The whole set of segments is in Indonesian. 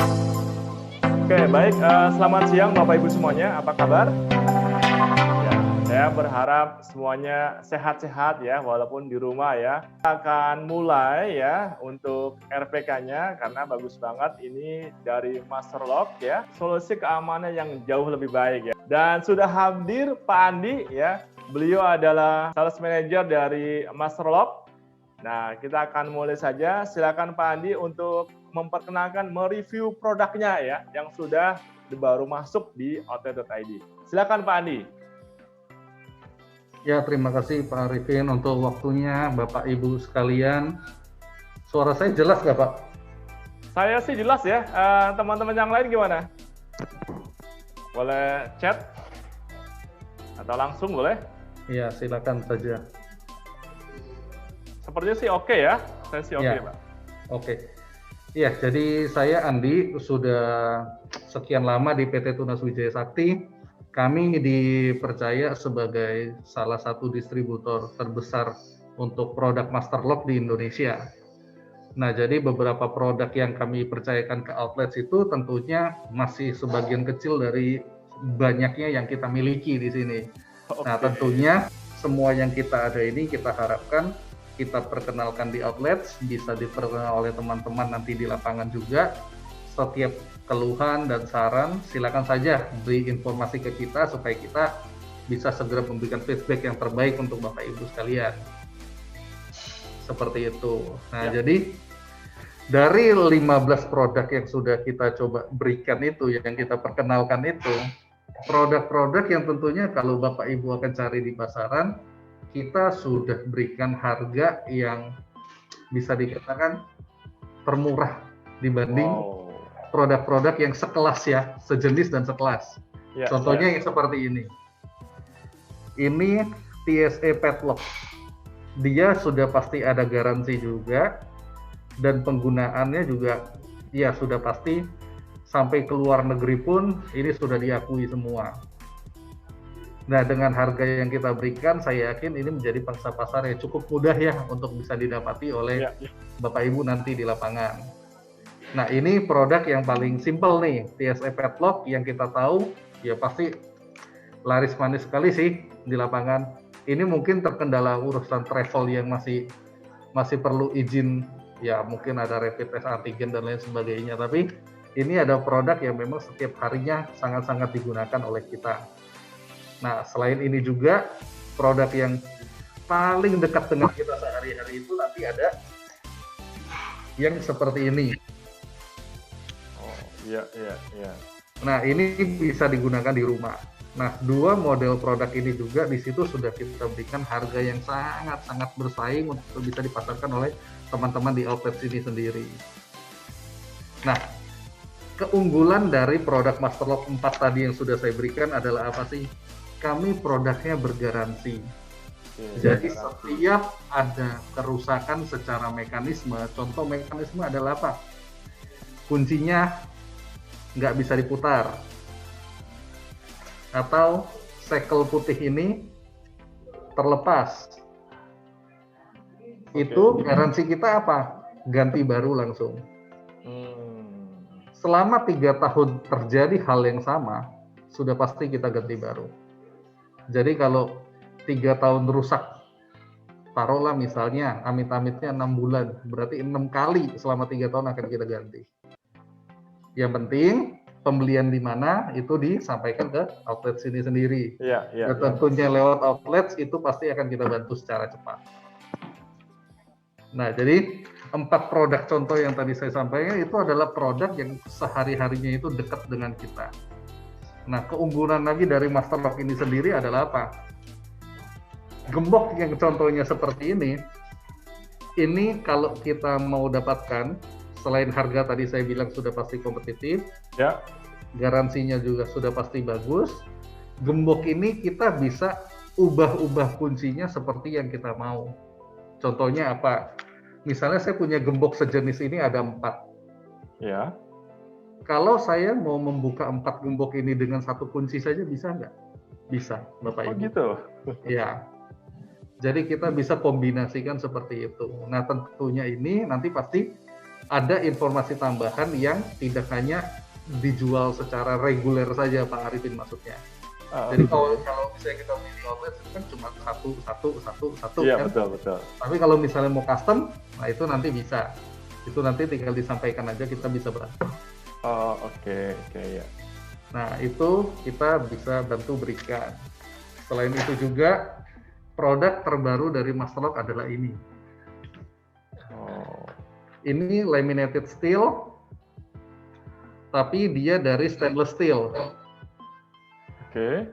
Oke, baik. Selamat siang Bapak Ibu semuanya. Apa kabar? Ya, saya berharap semuanya sehat-sehat ya, walaupun di rumah ya. Kita akan mulai ya untuk RPK-nya karena bagus banget ini dari Masterlock ya, solusi keamanan yang jauh lebih baik ya. Dan sudah hadir Pak Andi ya. Beliau adalah sales manager dari Masterlock. Nah, kita akan mulai saja. Silakan Pak Andi untuk memperkenalkan, mereview produknya ya, yang sudah baru masuk di outlet.id. Silakan Pak Andi. Ya, terima kasih Pak Arifin untuk waktunya, Bapak Ibu sekalian. Suara saya jelas nggak Pak? Saya sih jelas ya. Teman-teman yang lain gimana? Boleh chat? Atau langsung boleh? Ya, silakan saja. Sepertinya sih oke ya. Saya sih oke, Ya, Pak. oke. Ya, jadi saya Andi, sudah sekian lama di PT Tunas Wijaya Sakti. Kami dipercaya sebagai salah satu distributor terbesar untuk produk Masterlock di Indonesia. Nah, jadi beberapa produk yang kami percayakan ke outlets itu tentunya masih sebagian kecil dari banyaknya yang kita miliki di sini. Nah, Oke. tentunya semua yang kita ada ini kita harapkan kita perkenalkan di outlets, bisa diperkenalkan oleh teman-teman nanti di lapangan juga. Setiap keluhan dan saran, silakan saja beri informasi ke kita supaya kita bisa segera memberikan feedback yang terbaik untuk Bapak Ibu sekalian. Seperti itu. Nah, Ya. jadi dari 15 produk yang sudah kita coba berikan itu, yang kita perkenalkan itu, produk-produk yang tentunya kalau Bapak Ibu akan cari di pasaran, kita sudah berikan harga yang bisa dikatakan termurah dibanding produk-produk yang sekelas ya, sejenis dan sekelas. Ya, Contohnya ya. yang seperti ini. Ini TSE Padlock. Dia sudah pasti ada garansi juga, dan penggunaannya juga ya sudah pasti sampai ke luar negeri pun ini sudah diakui semua. Nah, dengan harga yang kita berikan, saya yakin ini menjadi pangsa pasar yang cukup mudah ya untuk bisa didapati oleh Bapak Ibu nanti di lapangan. Nah, ini produk yang paling simple nih, TSE Padlock yang kita tahu ya pasti laris manis sekali sih di lapangan. Ini mungkin terkendala urusan travel yang masih perlu izin, ya mungkin ada rapid test antigen dan lain sebagainya, tapi ini ada produk yang memang setiap harinya sangat-sangat digunakan oleh kita. Nah, selain ini juga produk yang paling dekat dengan kita sehari-hari itu nanti ada yang seperti ini. Oh, iya, iya, iya. Nah, ini bisa digunakan di rumah. Nah, dua model produk ini juga di situ sudah kita berikan harga yang sangat-sangat bersaing untuk bisa dipasarkan oleh teman-teman di outlet ini sendiri. Nah, keunggulan dari produk Masterlock 4 tadi yang sudah saya berikan adalah apa sih? Kami produknya bergaransi. Jadi setiap ada kerusakan secara mekanisme, contoh mekanisme adalah apa? Kuncinya nggak bisa diputar. Atau sekel putih ini terlepas. Itu garansi kita apa? Ganti baru langsung. Selama 3 tahun terjadi hal yang sama, sudah pasti kita ganti baru. Jadi kalau 3 tahun rusak, taruhlah misalnya amit-amitnya 6 bulan, berarti 6 kali selama 3 tahun akan kita ganti. Yang penting pembelian di mana itu disampaikan ke outlet sini sendiri. Dan tentunya lewat outlet itu pasti akan kita bantu secara cepat. Nah, jadi 4 produk contoh yang tadi saya sampaikan itu adalah produk yang sehari-harinya itu dekat dengan kita. Nah, keunggulan lagi dari Masterlock ini sendiri adalah apa? Gembok yang contohnya seperti ini kalau kita mau dapatkan, selain harga tadi saya bilang sudah pasti kompetitif, ya, garansinya juga sudah pasti bagus, gembok ini kita bisa ubah-ubah kuncinya seperti yang kita mau. Contohnya apa? Misalnya saya punya gembok sejenis ini ada 4. Ya. Kalau saya mau membuka 4 gembok ini dengan 1 kunci saja bisa nggak? Bisa, Bapak Ibu. Oh gitu? Ya. Jadi kita bisa kombinasikan seperti itu. Nah, tentunya ini nanti pasti ada informasi tambahan yang tidak hanya dijual secara reguler saja, Pak Arifin maksudnya. Jadi kalau misalnya kita beli di outlet itu kan cuma satu Iya, kan. betul. Tapi kalau misalnya mau custom, nah itu nanti bisa. Itu nanti tinggal disampaikan aja, kita bisa bantu. Oh, oke, ya. Nah itu kita bisa bantu berikan. Selain itu juga produk terbaru dari Masterlock adalah ini. Oh, Ini laminated steel, tapi dia dari stainless steel. oke.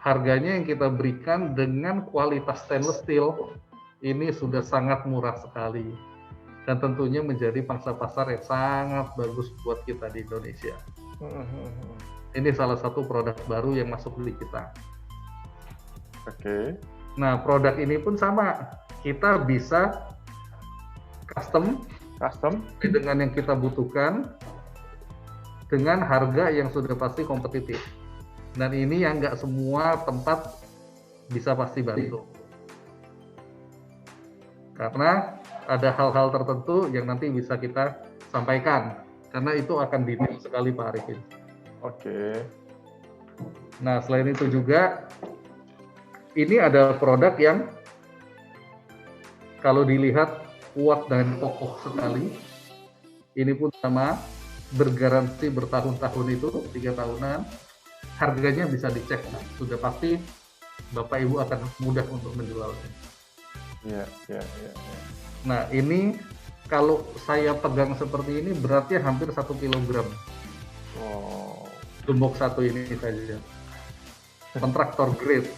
Harganya yang kita berikan dengan kualitas stainless steel ini sudah sangat murah sekali. Dan tentunya menjadi pangsa pasar yang sangat bagus buat kita di Indonesia. Ini salah satu produk baru yang masuk di kita. Oke. Nah, produk ini pun sama. Kita bisa custom dengan yang kita butuhkan dengan harga yang sudah pasti kompetitif. Dan ini yang nggak semua tempat bisa pasti bantu. Karena ada hal-hal tertentu yang nanti bisa kita sampaikan. Karena itu akan detail sekali Pak Arifin. Oke. Nah, selain itu juga, ini ada produk yang kalau dilihat kuat dan kokoh sekali. Ini pun sama, bergaransi bertahun-tahun itu, 3 tahunan. Harganya bisa dicek, sudah pasti Bapak Ibu akan mudah untuk menjualnya. Iya. Nah, ini kalau saya pegang seperti ini beratnya hampir 1 kilogram. Oh. Gembok satu ini saja. Kontraktor grade.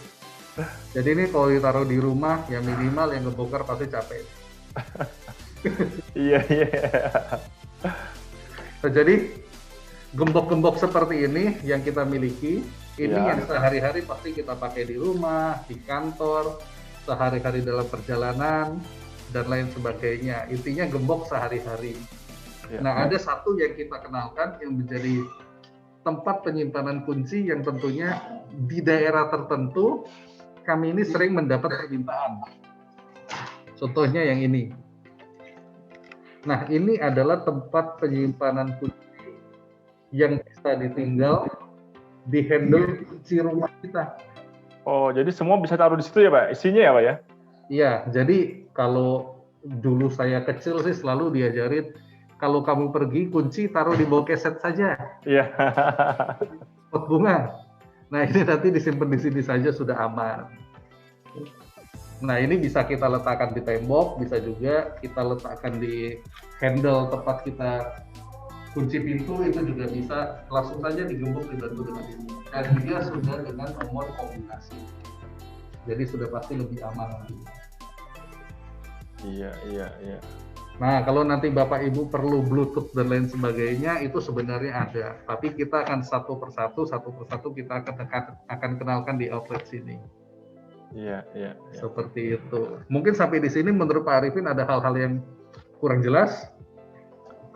Jadi ini kalau ditaruh di rumah, ya minimal yang ngebongkar pasti capek. Iya. Nah, jadi gembok-gembok seperti ini yang kita miliki, ini yang sehari-hari pasti kita pakai di rumah, di kantor, sehari-hari dalam perjalanan, dan lain sebagainya. Intinya gembok sehari-hari. Nah, ada satu yang kita kenalkan yang menjadi tempat penyimpanan kunci yang tentunya di daerah tertentu kami ini sering mendapat permintaan. Contohnya yang ini. Nah, ini adalah tempat penyimpanan kunci yang bisa ditinggal di handle kunci rumah kita. Oh, jadi semua bisa taruh di situ ya, Pak? Isinya ya, Pak ya? Iya, jadi kalau dulu saya kecil sih selalu diajarin, kalau kamu pergi kunci taruh di bawah keset saja. Iya. Pot bunga. Nah, ini nanti disimpan di sini saja sudah aman. Nah, ini bisa kita letakkan di tembok, bisa juga kita letakkan di handle tempat kita kunci pintu, itu juga bisa langsung saja digembok dibantu dengan ini. Dan dia sudah dengan nomor kombinasi. Jadi sudah pasti lebih aman lagi. Iya. Nah, kalau nanti Bapak Ibu perlu Bluetooth dan lain sebagainya, itu sebenarnya ada. Tapi kita akan satu persatu kita akan kenalkan di outlet sini. Iya. Seperti itu. Mungkin sampai di sini menurut Pak Arifin ada hal-hal yang kurang jelas?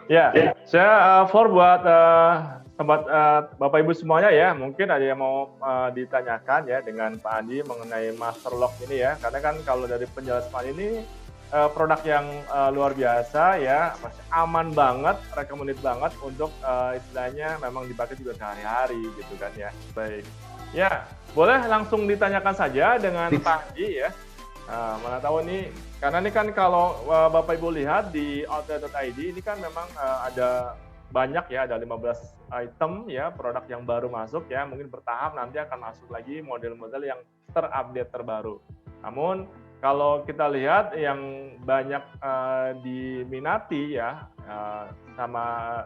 Ya, saya buat tempat Bapak Ibu semuanya ya, mungkin ada yang mau ditanyakan ya dengan Pak Andi mengenai Masterlock ini ya, karena kan kalau dari penjelasan ini produk yang luar biasa ya, masih aman banget, recommended banget untuk istilahnya memang dipakai juga sehari-hari gitu kan ya. Baik, ya boleh langsung ditanyakan saja dengan Pak Andi ya. Mana tahu nih, karena ini kan kalau Bapak Ibu lihat di outlet.id ini kan memang ada banyak ya, ada 15 item ya, produk yang baru masuk ya, mungkin bertahap nanti akan masuk lagi model-model yang terupdate terbaru. Namun kalau kita lihat yang banyak diminati ya sama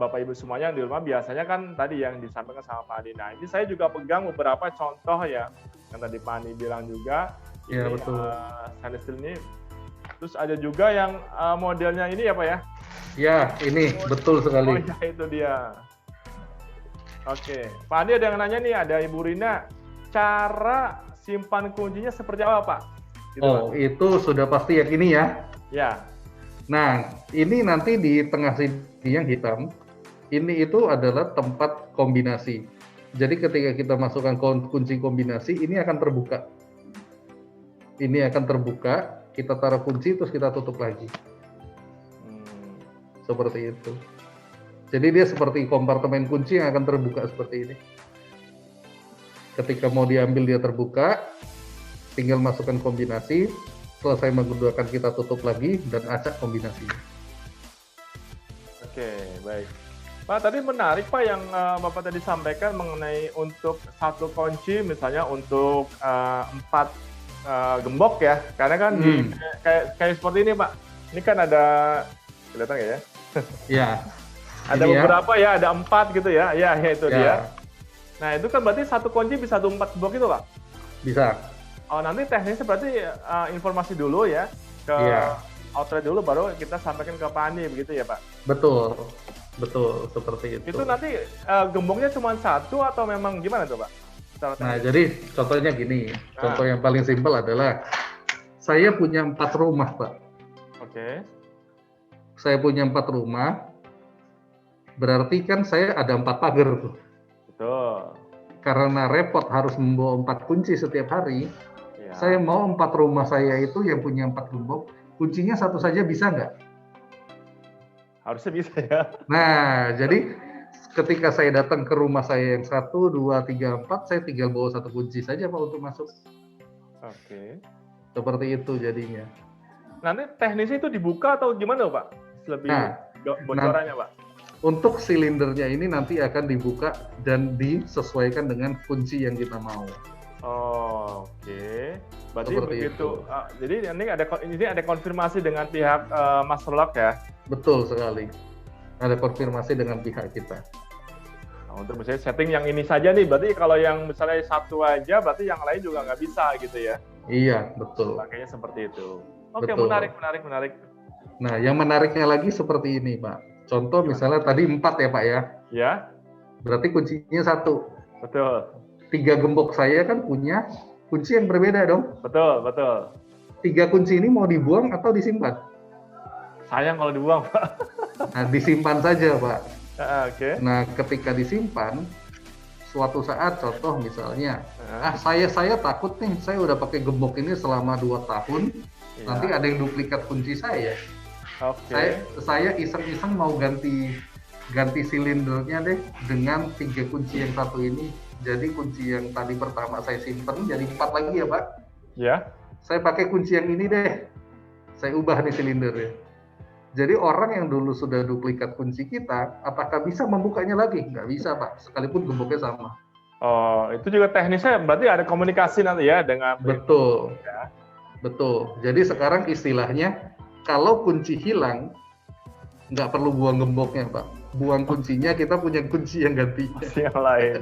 Bapak Ibu semuanya di rumah, biasanya kan tadi yang disampaikan sama Pak Andi. Nah, ini saya juga pegang beberapa contoh ya, yang tadi Pak Andi bilang juga. Iya, betul. Stainless steel ini. Terus ada juga yang modelnya ini ya Pak ya? Ya, ini betul sekali. Oh ya, itu dia. Oke, Pak Andi ada yang nanya nih, ada Ibu Rina, cara simpan kuncinya seperti apa Pak? Gitu, Pak. Itu sudah pasti yang ini ya? Ya. Nah, ini nanti di tengah sini yang hitam, ini itu adalah tempat kombinasi. Jadi ketika kita masukkan kunci kombinasi, ini akan terbuka. Ini akan terbuka, kita taruh kunci terus kita tutup lagi. seperti itu. Jadi dia seperti kompartemen kunci yang akan terbuka seperti ini. Ketika mau diambil dia terbuka, tinggal masukkan kombinasi, selesai menggunakan kita tutup lagi dan acak kombinasinya. Oke, baik. Pak, tadi menarik Pak yang Bapak tadi sampaikan mengenai untuk satu kunci misalnya untuk 4 gembok ya. Karena kan kayak seperti ini Pak. Ini kan ada, kelihatan nggak ya? Ya. Ada beberapa ya, ada 4 gitu ya. Ya itu Ya. dia. Nah itu kan berarti satu kunci bisa 4 gembok itu Pak? Bisa. Oh nanti teknisnya berarti informasi dulu ya ke outlet dulu baru kita sampaikan ke Pak Andi begitu ya Pak? Betul, betul seperti itu. Itu nanti gemboknya cuma satu atau memang gimana tuh Pak? Nah jadi contohnya gini, contoh yang paling simpel adalah saya punya 4 rumah Pak. Oke. Saya punya 4 rumah, berarti kan saya ada 4 pagar tuh. Betul. Karena repot harus membawa 4 kunci setiap hari, saya mau 4 rumah saya itu yang punya 4 gembok, kuncinya satu saja bisa nggak? Harusnya bisa ya. Nah, jadi ketika saya datang ke rumah saya yang 1, 2, 3, 4, saya tinggal bawa 1 kunci saja Pak untuk masuk. Oke. Seperti itu jadinya. Nanti teknisnya itu dibuka atau gimana Pak? Lebih bocorannya Pak? Untuk silindernya ini nanti akan dibuka dan disesuaikan dengan kunci yang kita mau. Oh, oke. Berarti Seperti begitu. Jadi ini ada konfirmasi dengan pihak Master Lock ya? Betul sekali. Ada konfirmasi dengan pihak kita. Nah, untuk misalnya setting yang ini saja nih, berarti kalau yang misalnya satu aja, berarti yang lain juga nggak bisa gitu ya? Iya, betul. Makanya seperti itu. Oke, Betul. menarik. Nah, yang menariknya lagi seperti ini, Pak. Contoh misalnya tadi 4 ya, Pak ya? Ya. Berarti kuncinya 1. Betul. 3 gembok saya kan punya kunci yang berbeda dong? Betul. 3 kunci ini mau dibuang atau disimpan? Sayang kalau dibuang, Pak. Nah, disimpan saja, Pak. Oke. Nah, ketika disimpan, suatu saat contoh misalnya, saya takut nih, saya udah pakai gembok ini selama 2 tahun, nanti ada yang duplikat kunci saya. Oke. Saya iseng-iseng mau ganti silindernya deh dengan 3 kunci yang satu ini. Jadi kunci yang tadi pertama saya simpen jadi 4 lagi ya Pak. Ya. Saya pakai kunci yang ini deh. Saya ubah nih silindernya. Jadi orang yang dulu sudah duplikat kunci kita, apakah bisa membukanya lagi? Nggak bisa Pak, sekalipun gemboknya sama. Oh, itu juga teknisnya berarti ada komunikasi nanti ya dengan... Betul. Ya. Betul. Jadi sekarang istilahnya, kalau kunci hilang, nggak perlu buang gemboknya, Pak. Buang kuncinya, kita punya kunci yang gantinya. Yang lain.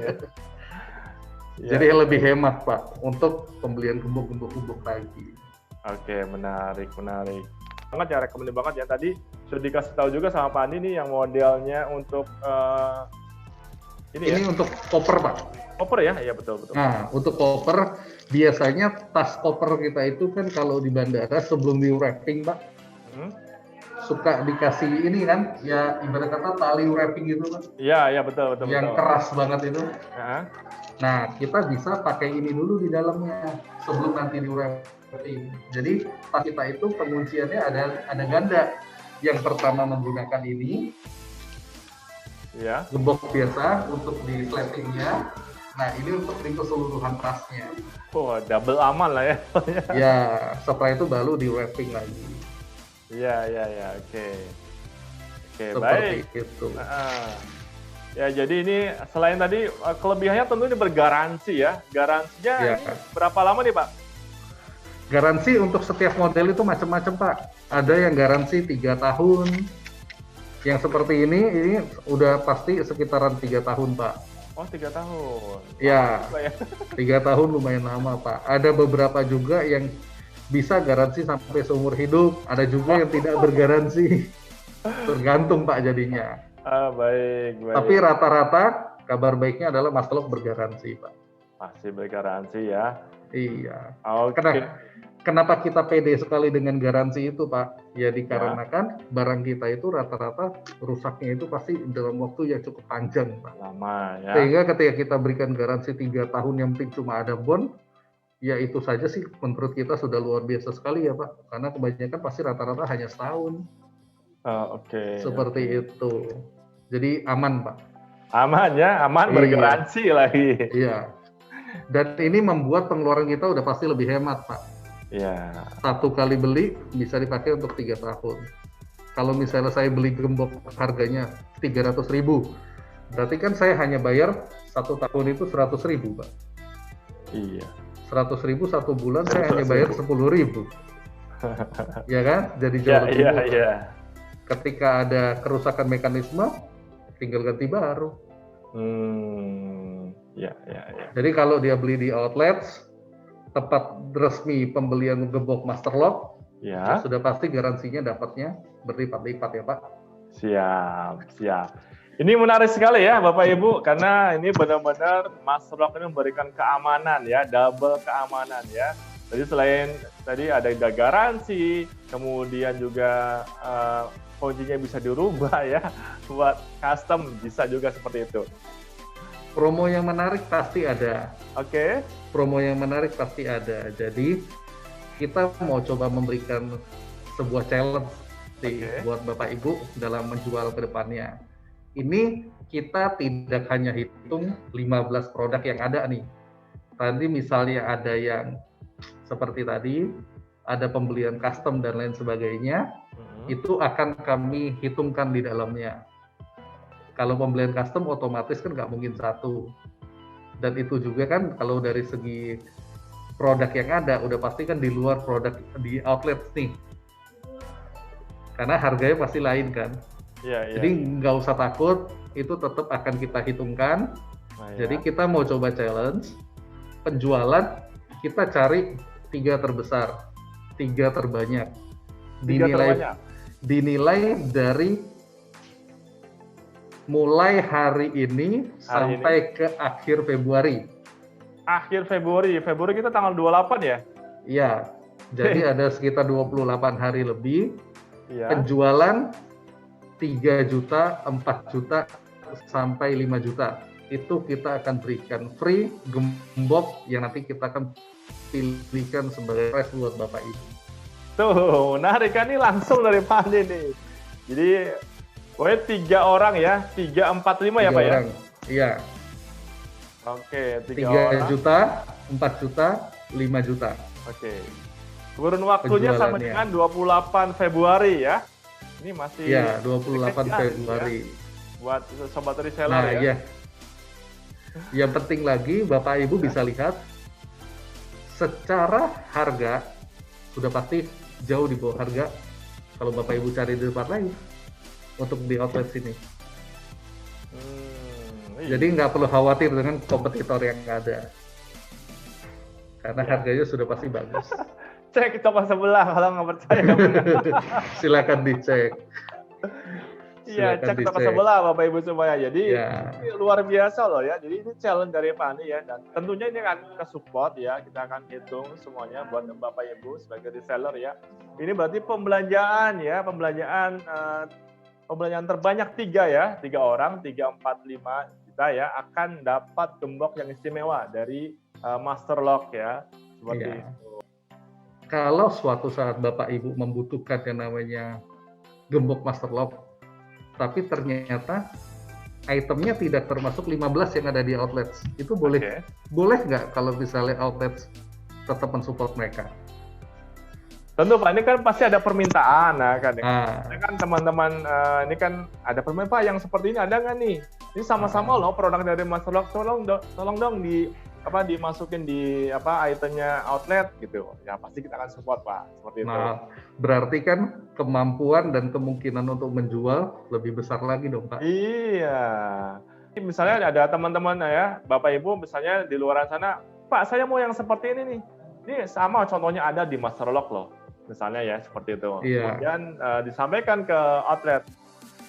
Ya. Jadi lebih hemat, Pak, untuk pembelian gembok lagi. Oke, menarik. Banget ya, rekomendasi banget ya. Tadi sudah dikasih tahu juga sama Pak Andi nih yang modelnya untuk ini untuk koper, Pak. Koper ya? Iya, betul. Nah, untuk koper, biasanya tas koper kita itu kan kalau di bandara sebelum di wrapping, Pak, suka dikasih ini kan, ya ibarat kata tali wrapping gitu, Pak. Iya, betul. Yang keras banget itu. Nah, kita bisa pakai ini dulu di dalamnya sebelum nanti di wrapping. Jadi tas kita itu pengunciannya ada ganda. Yang pertama menggunakan ini, gembok biasa untuk di slappingnya. Nah, ini untuk di keseluruhan tasnya. Oh, double aman lah ya. Ya, setelah itu baru di wrapping lagi. Iya, oke. Seperti baik. Itu. Ya, jadi ini selain tadi kelebihannya tentu ini bergaransi ya. Garansinya berapa lama nih Pak? Garansi untuk setiap model itu macam-macam Pak. Ada yang garansi 3 tahun. Yang seperti ini udah pasti sekitaran 3 tahun Pak. Oh, 3 tahun. Ya, 3 tahun lumayan lama Pak. Ada beberapa juga yang bisa garansi sampai seumur hidup. Ada juga yang tidak bergaransi. Tergantung Pak jadinya. Baik. Tapi rata-rata kabar baiknya adalah Master Lock bergaransi Pak. Masih bergaransi ya. Iya. Oke. Kenapa kita pede sekali dengan garansi itu Pak? Ya dikarenakan barang kita itu rata-rata rusaknya itu pasti dalam waktu yang cukup panjang Pak. Lama ya. Sehingga ketika kita berikan garansi 3 tahun yang penting cuma ada bond, ya itu saja sih menurut kita sudah luar biasa sekali ya Pak. Karena kebanyakan pasti rata-rata hanya setahun. Oh, oke. Seperti itu. Jadi aman, Pak. Aman ya, aman Iya. bergaransi lagi. Iya. Dan ini membuat pengeluaran kita udah pasti lebih hemat, Pak. Iya. Satu kali beli bisa dipakai untuk 3 tahun. Kalau misalnya saya beli gembok harganya 300.000, berarti kan saya hanya bayar 1 tahun itu 100.000, Pak. Iya. 100.000 1 bulan saya hanya bayar 10.000. Ya kan? Jadi jauh lebih murah. Iya. Ketika ada kerusakan mekanisme, tinggal ganti baru. Ya. Jadi kalau dia beli di outlet, tempat resmi pembelian gembok Master Lock, Ya. sudah pasti garansinya dapatnya berlipat-lipat ya Pak. Siap. Ini menarik sekali ya Bapak Ibu, karena ini benar-benar Master Lock ini memberikan keamanan ya, double keamanan ya. Jadi selain tadi ada garansi, kemudian juga kuncinya bisa dirubah ya, buat custom bisa juga seperti itu. Promo yang menarik pasti ada. Oke. Promo yang menarik pasti ada. Jadi kita mau coba memberikan sebuah challenge buat Bapak Ibu dalam menjual ke depannya. Ini kita tidak hanya hitung 15 produk yang ada nih. Tadi misalnya ada yang seperti tadi, ada pembelian custom dan lain sebagainya, itu akan kami hitungkan di dalamnya. Kalau pembelian custom otomatis kan nggak mungkin satu. Dan itu juga kan kalau dari segi produk yang ada, udah pasti kan di luar produk di outlet nih. Karena harganya pasti lain kan. Iya. Jadi nggak usah takut, itu tetap akan kita hitungkan. Jadi kita mau coba challenge, penjualan kita cari 3 terbesar, 3 terbanyak. Dinilai dari mulai hari ini sampai ke akhir Februari. Akhir Februari kita tanggal 28 ya? Iya, jadi ada sekitar 28 hari lebih. Iya. Penjualan 3 juta, 4 juta, sampai 5 juta. Itu kita akan berikan free gembok yang nanti kita akan pilihkan sebagai prize buat Bapak Ibu. Tuh, menarik kan, ini langsung dari Pandi nih. Jadi, pokoknya 3 orang ya, 3, 4, 5 ya Pak orang. Ya? Iya. Oke, 3 orang. juta, 4 juta, 5 juta. Oke. Kurun waktunya sama dengan 28 Februari ya. Ini masih... Iya, 28 Februari. Ya, buat sobat reseller nah, ya. Yang penting lagi, Bapak Ibu bisa lihat, secara harga, sudah pasti jauh di bawah harga kalau Bapak Ibu cari di tempat lain untuk di outlet sini. Jadi nggak perlu khawatir dengan kompetitor yang ada, karena harganya sudah pasti bagus. Cek toko sebelah kalau nggak percaya. Silakan dicek. Iya, cek toko sebelah Bapak Ibu semuanya. Jadi ini luar biasa loh ya. Jadi ini challenge dari Pani ya, dan tentunya ini akan ke support ya. Kita akan hitung semuanya buat Bapak Ibu sebagai reseller ya. Ini berarti pembelanjaan terbanyak 3 ya, 3 orang, 3, 4, 5 juta ya akan dapat gembok yang istimewa dari Master Lock ya. Seperti itu. Kalau suatu saat Bapak Ibu membutuhkan yang namanya gembok Master Lock, tapi ternyata itemnya tidak termasuk 15 yang ada di outlet, itu boleh nggak kalau misalnya outlet tetap mensupport mereka? Tentu Pak, ini kan pasti ada permintaan, Ini kan teman-teman, ini kan ada permintaan Pak yang seperti ini ada nggak nih? Ini sama-sama loh produk dari Master Lock, tolong dong dimasukin di itemnya outlet gitu. Ya pasti kita akan support Pak, seperti itu. Berarti kan kemampuan dan kemungkinan untuk menjual lebih besar lagi dong Pak. Iya. Misalnya ada teman-teman ya, Bapak Ibu misalnya di luar sana, Pak saya mau yang seperti ini nih. Ini sama contohnya ada di Master Lock loh. Misalnya ya seperti itu. Kemudian disampaikan ke outlet.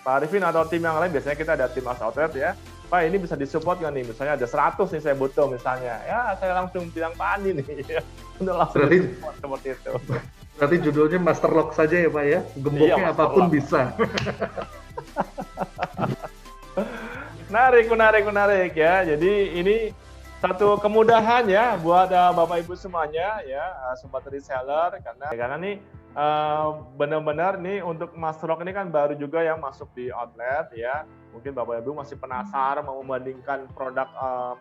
Pak Arifin atau tim yang lain, biasanya kita ada tim outlet ya. Pak ini bisa disupport nggak nih? Misalnya ada 100 nih saya butuh misalnya. Ya saya langsung bilang Pak Andi nih. Udah langsung disupport seperti itu. Berarti judulnya Master Lock saja ya Pak ya? Gemboknya apapun bisa. Menarik ya. Jadi ini satu kemudahan ya buat Bapak Ibu semuanya ya, sobat reseller, karena nih benar-benar nih untuk Master Lock ini kan baru juga yang masuk di outlet ya. Mungkin Bapak Ibu masih penasaran mau membandingkan produk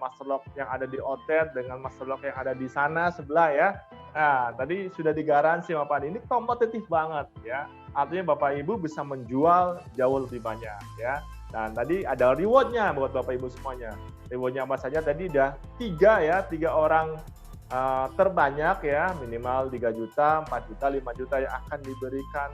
Master Lock yang ada di outlet dengan Master Lock yang ada di sana sebelah ya. Nah, tadi sudah digaransi sama Pak Andi, ini kompetitif banget ya. Artinya Bapak Ibu bisa menjual jauh lebih banyak ya. Dan tadi ada reward-nya buat Bapak Ibu semuanya. Reward-nya apa saja? Tadi udah 3 orang terbanyak ya, minimal 3 juta, 4 juta, 5 juta yang akan diberikan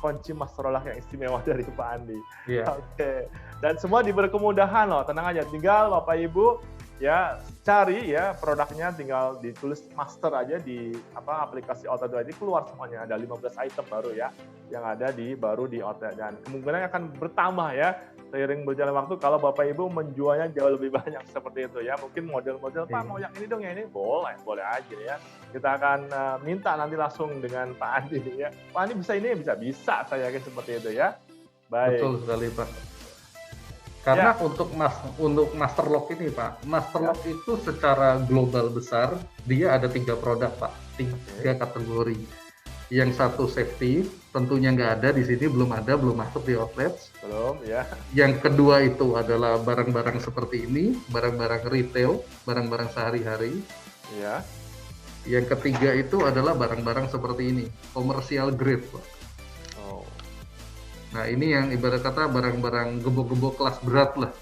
kunci Master Lock yang istimewa dari Pak Andi. Iya. Oke. Dan semua diberi kemudahan loh, tenang aja. Tinggal Bapak Ibu ya cari ya produknya, tinggal ditulis Master aja di aplikasi Outlet ini, keluar semuanya. Ada 15 item baru ya yang ada baru di Outlet, dan kemungkinan akan bertambah ya seiring berjalan waktu kalau Bapak Ibu menjualnya jauh lebih banyak seperti itu ya. Mungkin model-model Pak mau yang ini dong, yang ini boleh aja ya. Kita akan minta nanti langsung dengan Pak Andi ya. Pak Andi bisa ini, bisa saya yakin seperti itu ya. Baik. Betul sekali Pak. Karena untuk Master Lock ini Pak, Master Lock itu secara global besar dia ada 3 produk Pak, 3 kategori. Yang satu safety, tentunya nggak ada di sini, belum masuk di outlet. Belum ya. Yang kedua itu adalah barang-barang seperti ini, barang-barang retail, barang-barang sehari-hari. Ya. Yang ketiga itu adalah barang-barang seperti ini, commercial grade Pak. Oh. Nah ini yang ibarat kata barang-barang gebok-gebok kelas berat lah.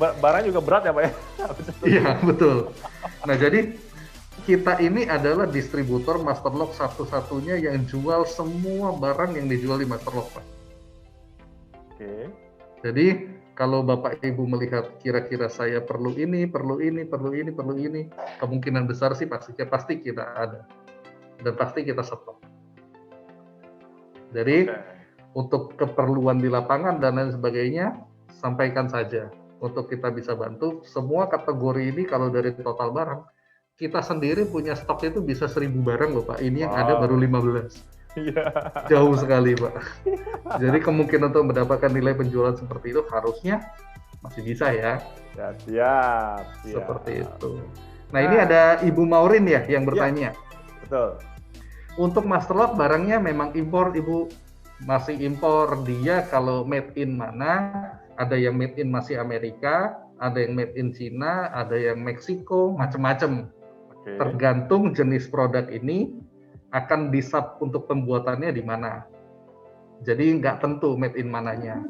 Barang juga berat ya Pak ya? Iya betul. Nah jadi kita ini adalah distributor Master Lock satu-satunya yang jual semua barang yang dijual di Master Lock Pak. Oke. Jadi kalau Bapak Ibu melihat kira-kira saya perlu ini, kemungkinan besar sih pasti kita ada dan pasti kita stok. Jadi untuk keperluan di lapangan dan lain sebagainya, sampaikan saja untuk kita bisa bantu. Semua kategori ini kalau dari total barang, kita sendiri punya stok itu bisa 1000 barang loh Pak. Ini yang ada baru 15. Iya. Jauh sekali Pak. Jadi kemungkinan untuk mendapatkan nilai penjualan seperti itu harusnya masih bisa ya. Ya, siap. Seperti itu. Nah ini ada Ibu Maureen ya yang bertanya. Betul. Untuk Master Lock barangnya memang impor Ibu, masih impor. Dia kalau made in mana, ada yang made in masih Amerika, ada yang made in Cina, ada yang Meksiko, macam-macam. Tergantung jenis produk ini akan disub untuk pembuatannya di mana. Jadi nggak tentu made in mananya.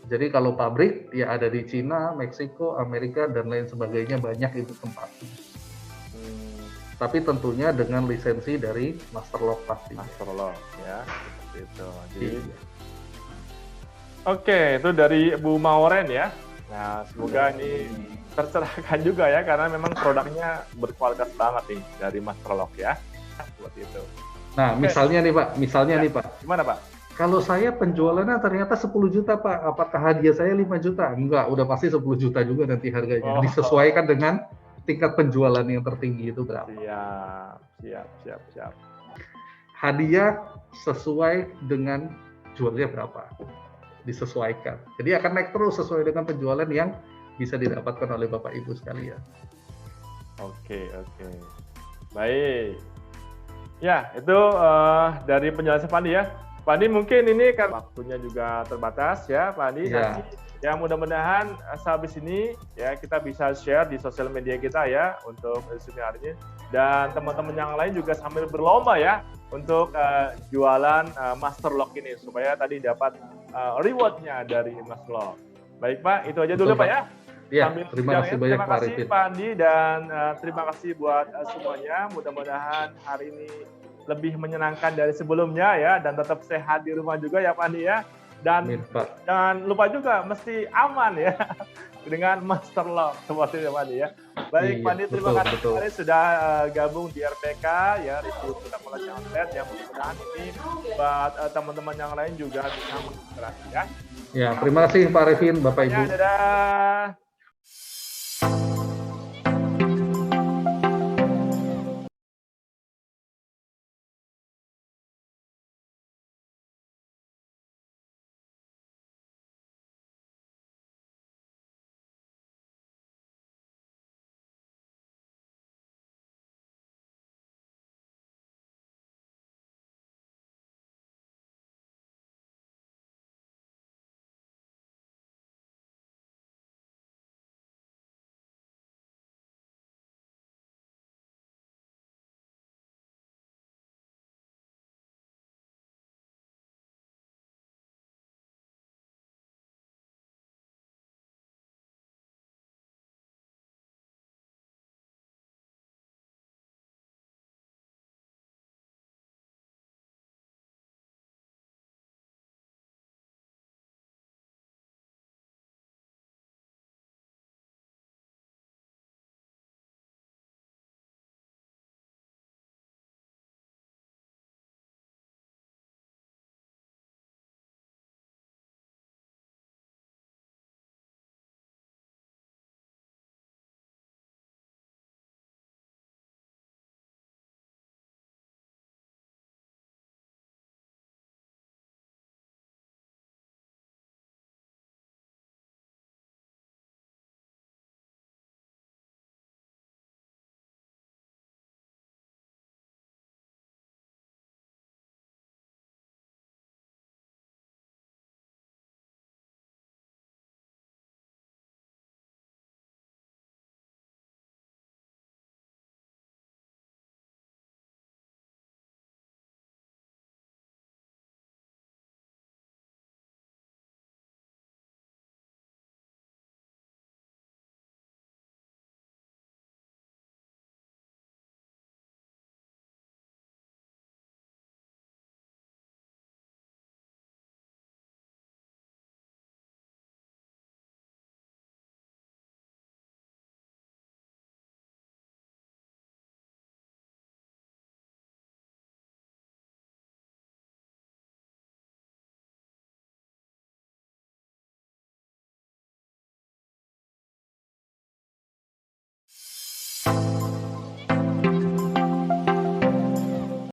Jadi kalau pabrik ya ada di Cina, Meksiko, Amerika dan lain sebagainya, banyak itu tempatnya. Tapi tentunya dengan lisensi dari Master Lock pasti. Master Lock ya, seperti itu. Jadi, Oke, itu dari Bu Maureen ya. Nah, semoga ini tercerahkan juga ya, karena memang produknya berkualitas banget nih dari Master Lock ya. Seperti itu. Nah, misalnya nih Pak. Gimana Pak? Kalau saya penjualannya ternyata 10 juta Pak, apakah hadiah saya 5 juta? Enggak, udah pasti 10 juta juga nanti harganya. Disesuaikan dengan tingkat penjualan yang tertinggi itu berapa. Siap. Hadiah sesuai dengan jualnya berapa. Disesuaikan. Jadi akan naik terus sesuai dengan penjualan yang bisa didapatkan oleh Bapak Ibu sekalian. Oke. Baik. Ya, itu dari penjelasan Pak Andi ya. Pak Andi mungkin ini kan waktunya juga terbatas ya Pak Andi. Ya. Nanti ya mudah-mudahan sehabis ini ya kita bisa share di sosial media kita ya untuk resume hari ini. Dan teman-teman yang lain juga sambil berlomba ya untuk jualan Master Lock ini supaya tadi dapat reward-nya dari Master Lock. Baik Pak, itu aja dulu Pak ya. Ya, terima kasih banyak Pak Arifin. Terima kasih Pak Andi dan terima kasih buat semuanya. Mudah-mudahan hari ini lebih menyenangkan dari sebelumnya ya, dan tetap sehat di rumah juga ya Pak Andi ya. Dan jangan lupa juga mesti aman ya dengan Master Lock seperti itu Pak Andi ya. Baik Pak Andi, terima kasih hari sudah gabung di RPK ya, review produk Malaysia Outlet yang mudah-mudahan ini buat teman-teman yang lain juga bisa menginspirasi ya. Ya, terima kasih Pak Arifin, Bapak Ibu. Dadah.